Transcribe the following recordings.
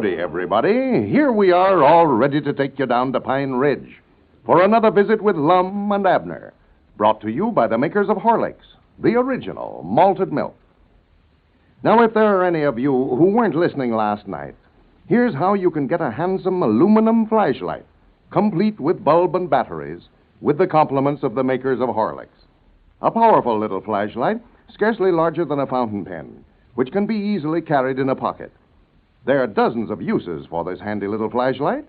Howdy, everybody. Here we are, all ready to take you down to Pine Ridge for another visit with Lum and Abner, brought to you by the makers of Horlicks, the original malted milk. Now, if there are any of you who weren't listening last night, here's how you can get a handsome aluminum flashlight, complete with bulb and batteries, with the compliments of the makers of Horlicks. A powerful little flashlight, scarcely larger than a fountain pen, which can be easily carried in a pocket. There are dozens of uses for this handy little flashlight.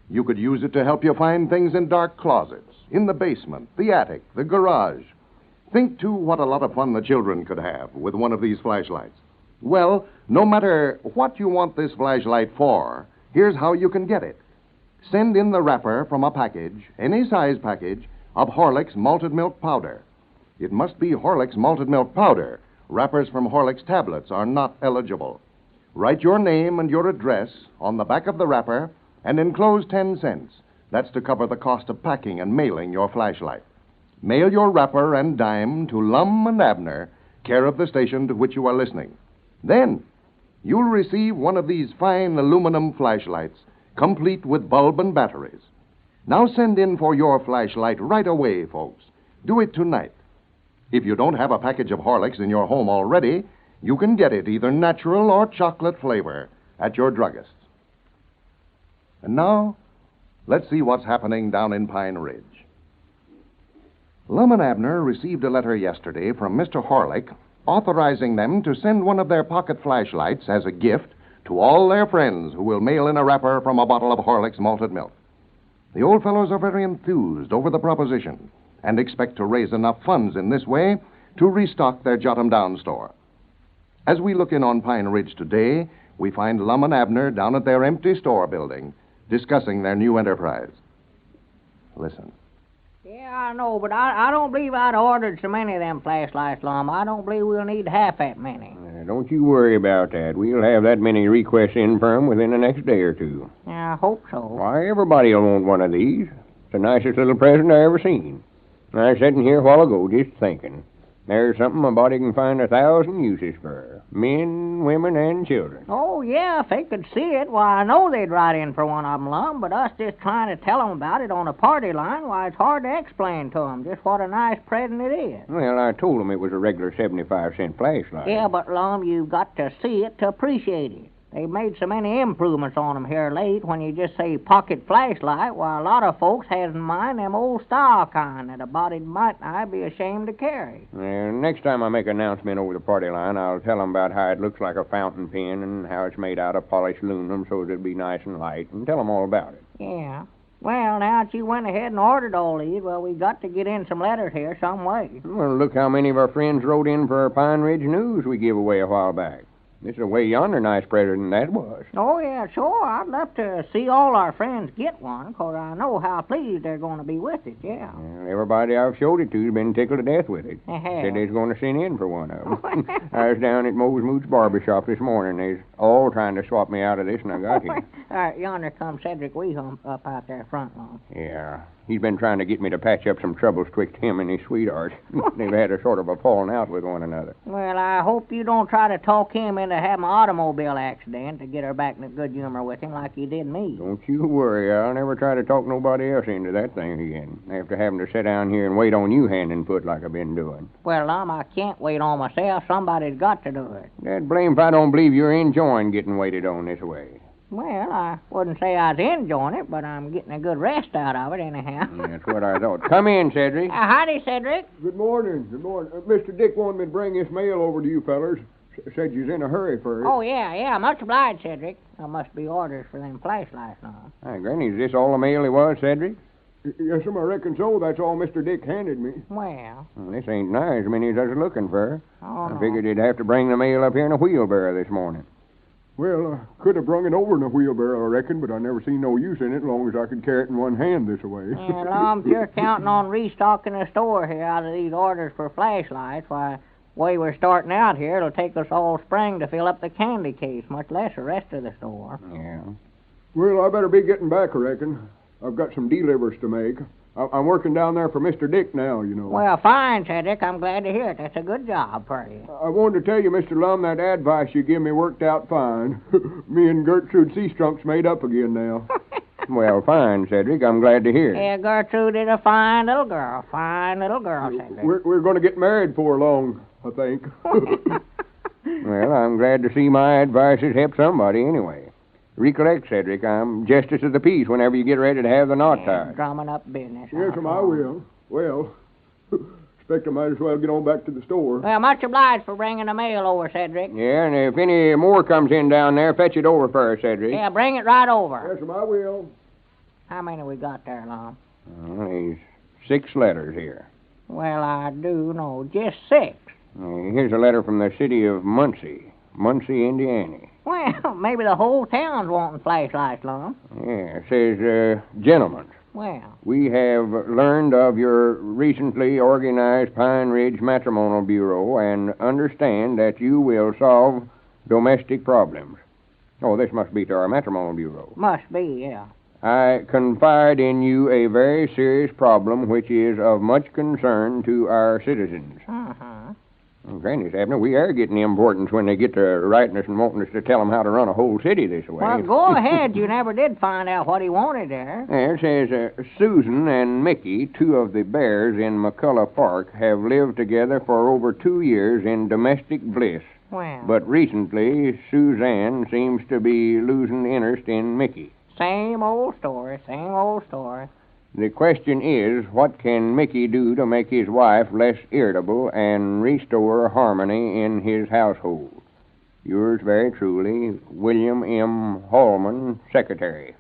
You could use it to help you find things in dark closets, in the basement, the attic, the garage. Think, too, what a lot of fun the children could have with one of these flashlights. Well, no matter what you want this flashlight for, here's how you can get it. Send in the wrapper from a package, any size package, of Horlicks malted milk powder. It must be Horlicks malted milk powder. Wrappers from Horlicks tablets are not eligible. Write your name and your address on the back of the wrapper and enclose 10 cents. That's to cover the cost of packing and mailing your flashlight. Mail your wrapper and dime to Lum and Abner, care of the station to which you are listening. Then, you'll receive one of these fine aluminum flashlights, complete with bulb and batteries. Now send in for your flashlight right away, folks. Do it tonight. If you don't have a package of Horlicks in your home already, you can get it either natural or chocolate flavor at your druggist's. And now, let's see what's happening down in Pine Ridge. Lum and Abner received a letter yesterday from Mr. Horlick authorizing them to send one of their pocket flashlights as a gift to all their friends who will mail in a wrapper from a bottle of Horlick's malted milk. The old fellows are very enthused over the proposition and expect to raise enough funds in this way to restock their Jot-'em-Down store. As we look in on Pine Ridge today, we find Lum and Abner down at their empty store building, discussing their new enterprise. Listen. Yeah, I know, but I don't believe I'd ordered so many of them flashlights, Lum. I don't believe we'll need half that many. Don't you worry about that. We'll have that many requests in for 'em within the next day or two. Yeah, I hope so. Why, everybody'll want one of these. It's the nicest little present I ever seen. I was sitting here a while ago just thinking. There's something a body can find 1,000 uses for. Men, women, and children. Oh, yeah, if they could see it, why, I know they'd write in for one of 'em, Lum, but us just trying to tell 'em about it on a party line, why, it's hard to explain to 'em just what a nice present it is. Well, I told 'em it was a regular 75-cent flashlight. Yeah, but, Lum, you've got to see it to appreciate it. They've made so many improvements on 'em here late. When you just say pocket flashlight, why, a lot of folks has in mind them old-style kind that a body might not be ashamed to carry. Well, next time I make an announcement over the party line, I'll tell 'em about how it looks like a fountain pen and how it's made out of polished aluminum so it'll be nice and light, and tell 'em all about it. Yeah. Well, now that you went ahead and ordered all these, well, we got to get in some letters here some way. Well, look how many of our friends wrote in for our Pine Ridge News we gave away a while back. This is a way yonder nice present that was. Oh, yeah, sure. I'd love to see all our friends get one, 'cause I know how pleased they're going to be with it, yeah. Well, everybody I've showed it to's been tickled to death with it. Uh-huh. Said they's going to send in for one of them. I was down at Mose Moot's barber shop this morning. They's all trying to swap me out of this, and I got here. All right, yonder comes Cedric Weehump up out there front lawn. Yeah. He's been trying to get me to patch up some troubles twixt him and his sweetheart. They've had a sort of a falling out with one another. Well, I hope you don't try to talk him into having an automobile accident to get her back in good humor with him like you did me. Don't you worry. I'll never try to talk nobody else into that thing again. After having to sit down here and wait on you hand and foot like I've been doing. Well, Lum, I can't wait on myself. Somebody's got to do it. That blame if I don't believe you're enjoying getting waited on this way. Well, I wouldn't say I was enjoying it, but I'm getting a good rest out of it anyhow. That's what I thought. Come in, Cedric. Howdy, Cedric. Good morning. Good morning. Mr. Dick wanted me to bring this mail over to you fellers. Said you's in a hurry for it. Oh, yeah. Much obliged, Cedric. There must be orders for them flashlights now. Hi, Granny, is this all the mail it was, Cedric? Yes, sir, I reckon so. That's all Mr. Dick handed me. Well, This ain't nigh as many as I was looking for. oh, I no. figured you'd have to bring the mail up here in a wheelbarrow this morning. Well, I could have brung it over in a wheelbarrow, I reckon, but I never seen no use in it as long as I could carry it in one hand this way. Well, I'm sure counting on restocking the store here out of these orders for flashlights. Why, the way we're starting out here, it'll take us all spring to fill up the candy case, much less the rest of the store. Yeah. Well, I better be getting back, I reckon. I've got some delivers to make. I'm working down there for Mr. Dick now, you know. Well, fine, Cedric. I'm glad to hear it. That's a good job for you. I wanted to tell you, Mr. Lum, that advice you give me worked out fine. Me and Gertrude Seastrunk's made up again now. Well, fine, Cedric. I'm glad to hear it. Yeah, Gertrude is a fine little girl. Fine little girl, Cedric. We're going to get married before long, I think. Well, I'm glad to see my advice has helped somebody anyway. Recollect, Cedric, I'm justice of the peace whenever you get ready to have the knot tied. Drumming up business. Yes, I will. Well, expect I might as well get on back to the store. Well, much obliged for bringing the mail over, Cedric. Yeah, and if any more comes in down there, fetch it over for us, Cedric. Yeah, bring it right over. Yes, I will. How many we got there, Lum? Well, there's 6 letters here. Well, I do know. Just 6. Here's a letter from the city of Muncie, Indiana. Well, maybe the whole town's wanting flashlights, Lum. Yeah, it says, gentlemen, Well, we have learned of your recently organized Pine Ridge Matrimonial Bureau and understand that you will solve domestic problems. Oh, this must be to our Matrimonial Bureau. must be, yeah. I confide in you a very serious problem which is of much concern to our citizens. Uh-huh. Oh, Granny's Abner, we are getting the importance when they get to writing us and wanting us to tell them how to run a whole city this way. Well, go ahead. You never did find out what he wanted there. There it says, Susan and Mickey, 2 of the bears in McCullough Park, have lived together for over 2 years in domestic bliss. Well, But recently, Suzanne seems to be losing interest in Mickey. same old story, same old story. The question is, what can Mickey do to make his wife less irritable and restore harmony in his household? Yours very truly, William M. Holman, Secretary.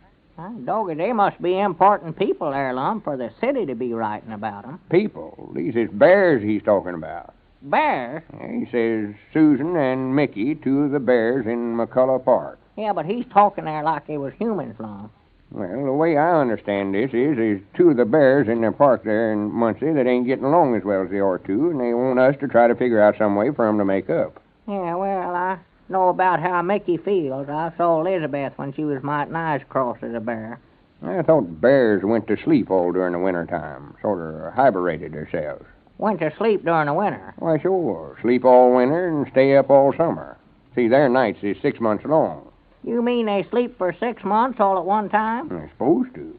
Doggy, they must be important people there, Lum, for the city to be writing about 'em. People. These is bears he's talking about. Bears? He says Susan and Mickey, 2 of the bears in McCullough Park. Yeah, but he's talking there like they was humans, Lum. Well, the way I understand this is 2 of the bears in the park there in Muncie that ain't getting along as well as they ought to, and they want us to try to figure out some way for 'em to make up. Yeah, well, I know about how Mickey feels. I saw Elizabeth when she was mighty nice cross as a bear. I thought bears went to sleep all during the winter time, sort of hibernated themselves. Went to sleep during the winter. Why, sure. Sleep all winter and stay up all summer. See, their nights is 6 months long. You mean they sleep for 6 months all at one time? They're supposed to.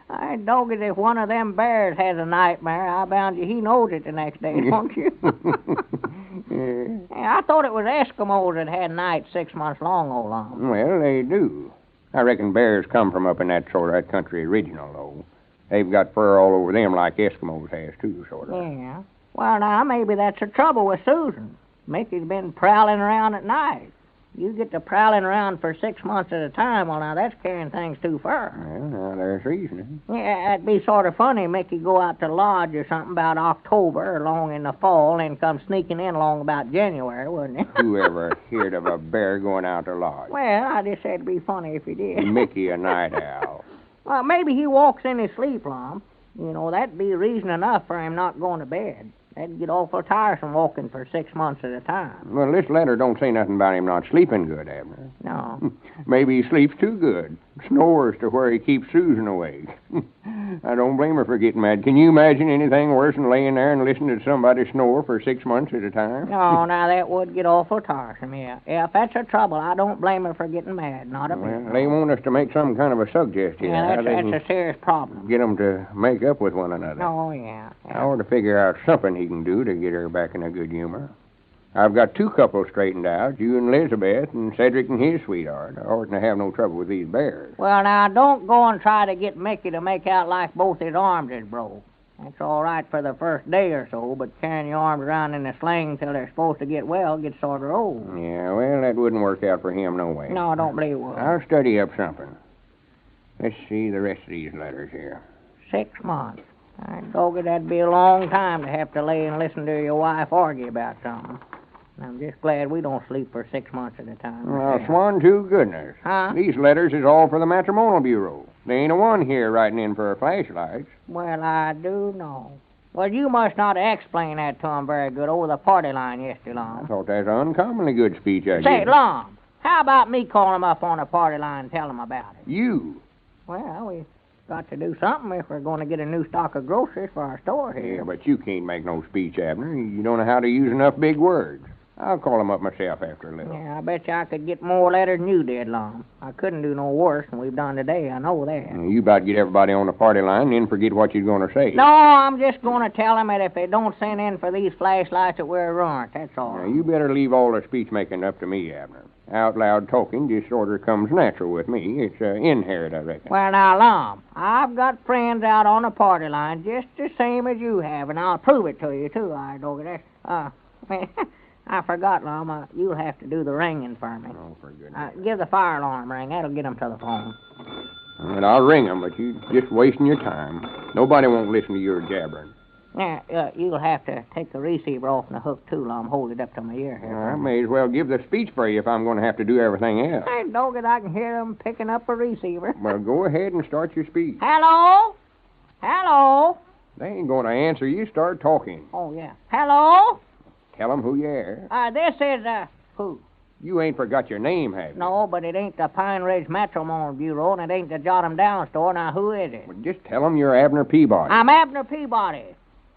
I dog it if one of them bears has a nightmare. I bound you he knows it the next day, don't you? Yeah, I thought it was Eskimos that had nights 6 months long, old Lum. Well, they do. I reckon bears come from up in that sort of that country original, though. They've got fur all over them like Eskimos has, too, sort of. Yeah. Well, now, maybe that's the trouble with Susan. Mickey's been prowling around at night. You get to prowling around for 6 months at a time, well, now, that's carrying things too far. Well, now, there's reason. Yeah, it'd be sort of funny Mickey go out to lodge or something about October or along in the fall and come sneaking in along about January, wouldn't it? Who ever heard of a bear going out to lodge? Well, I just said it'd be funny if he did. Mickey a night owl. Well, maybe he walks in his sleep, Lum. You know, that'd be reason enough for him not going to bed. That'd get awful tiresome walking for 6 months at a time. Well, this letter don't say nothing about him not sleeping good, Abner. No. Maybe he sleeps too good. Snores to where he keeps Susan awake. I don't blame her for getting mad. Can you imagine anything worse than laying there and listening to somebody snore for 6 months at a time? No, now that would get awful tiresome, yeah. Yeah, if that's a trouble, I don't blame her for getting mad, not a bit. Well, they want us to make some kind of a suggestion. Yeah, how they can that's a serious problem. get 'em to make up with one another. Oh, yeah. I ought to figure out something he can do to get her back in a good humor. I've got 2 couples straightened out, you and Elizabeth, and Cedric and his sweetheart. I oughtn't to have no trouble with these bears. Well, now, don't go and try to get Mickey to make out like both his arms is broke. That's all right for the first day or so, but carrying your arms around in a sling till they're supposed to get well gets sort of old. Yeah, well, that wouldn't work out for him no way. No, I don't believe it will. I'll study up something. Let's see the rest of these letters here. 6 months. I dog it, that'd be a long time to have to lay and listen to your wife argue about something. I'm just glad we don't sleep for 6 months at a time. Well, swan to goodness. Huh? These letters is all for the Matrimonial Bureau. There ain't a one here writing in for flashlights. Well, I do know. Well, you must not explain that to 'em very good over the party line yesterday, I Lum. thought that's an uncommonly good speech I Say, gave. Lum, how about me calling 'em up on the party line and tell 'em about it? You. Well, we Got to do something if we're going to get a new stock of groceries for our store here. Yeah, but you can't make no speech, Abner. You don't know how to use enough big words. I'll call 'em up myself after a little. Yeah, I bet you I could get more letters than you did, Lum. I couldn't do no worse than we've done today, I know that. You about get everybody on the party line and then forget what you're going to say. No, I'm just going to tell them that if they don't send in for these flashlights that we're ruined, that's all. Now, you better leave all the speech-making up to me, Abner. Out loud talking just sort of comes natural with me. It's inherent, I reckon. Well, now, Lum, I've got friends out on the party line just the same as you have, and I'll prove it to you, too, I know that. I forgot, Lum. You'll have to do the ringing for me. Oh, for goodness. Give the fire alarm ring. That'll get them to the phone. And I'll ring 'em, but you're just wasting your time. Nobody won't listen to your jabbering. Yeah, you'll have to take the receiver off the hook, too, Lum. Hold it up to my ear here. I may as well give the speech for you if I'm going to have to do everything else. Hey, Doggett, I can hear them picking up a receiver. Well, go ahead and start your speech. Hello? Hello? They ain't going to answer you. Start talking. Oh, yeah. Hello? Tell 'em who you are. This is, who? You ain't forgot your name, have you? No, but it ain't the Pine Ridge Matrimonial Bureau, and it ain't the Jot 'em Down store. Now, who is it? Well, just tell 'em you're Abner Peabody. I'm Abner Peabody.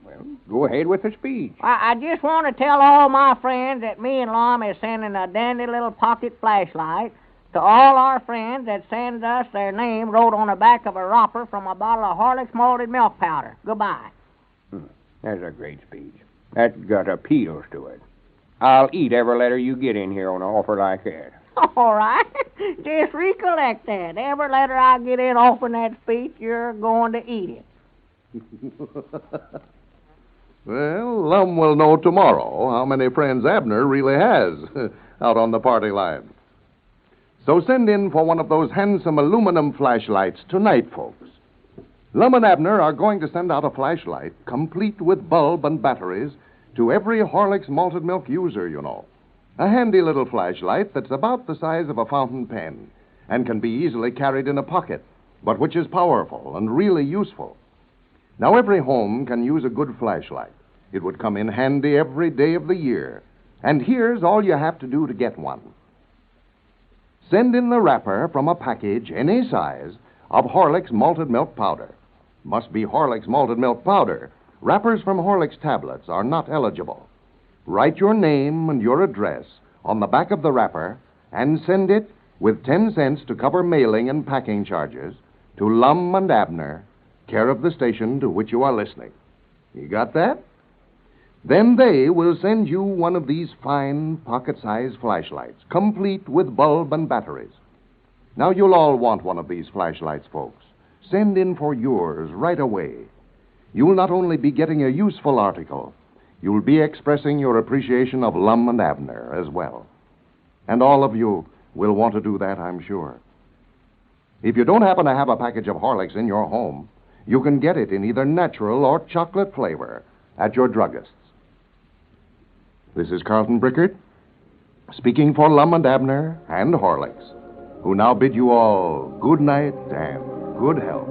Well, go ahead with the speech. I just want to tell all my friends that me and Lum is sending a dandy little pocket flashlight to all our friends that send us their name wrote on the back of a wrapper from a bottle of Horlicks malted milk powder. Goodbye. That's a great speech. That's got appeals to it. I'll eat every letter you get in here on an offer like that. All right. Just recollect that. Every letter I get in offering that speech, you're going to eat it. Well, Lum will know tomorrow how many friends Abner really has out on the party line. So send in for one of those handsome aluminum flashlights tonight, folks. Lum and Abner are going to send out a flashlight complete with bulb and batteries to every Horlicks malted milk user, you know. A handy little flashlight that's about the size of a fountain pen and can be easily carried in a pocket, but which is powerful and really useful. Now, every home can use a good flashlight. It would come in handy every day of the year. And here's all you have to do to get one. Send in the wrapper from a package, any size, of Horlicks malted milk powder. Must be Horlicks malted milk powder. Wrappers from Horlicks tablets are not eligible. Write your name and your address on the back of the wrapper and send it with 10 cents to cover mailing and packing charges to Lum and Abner, care of the station to which you are listening. You got that? Then they will send you one of these fine pocket-sized flashlights, complete with bulb and batteries. Now, you'll all want one of these flashlights, folks. Send in for yours right away. You'll not only be getting a useful article, you'll be expressing your appreciation of Lum and Abner as well. And all of you will want to do that, I'm sure. If you don't happen to have a package of Horlicks in your home, you can get it in either natural or chocolate flavor at your druggist's. This is Carlton Brickert, speaking for Lum and Abner and Horlicks, who now bid you all good night and good health.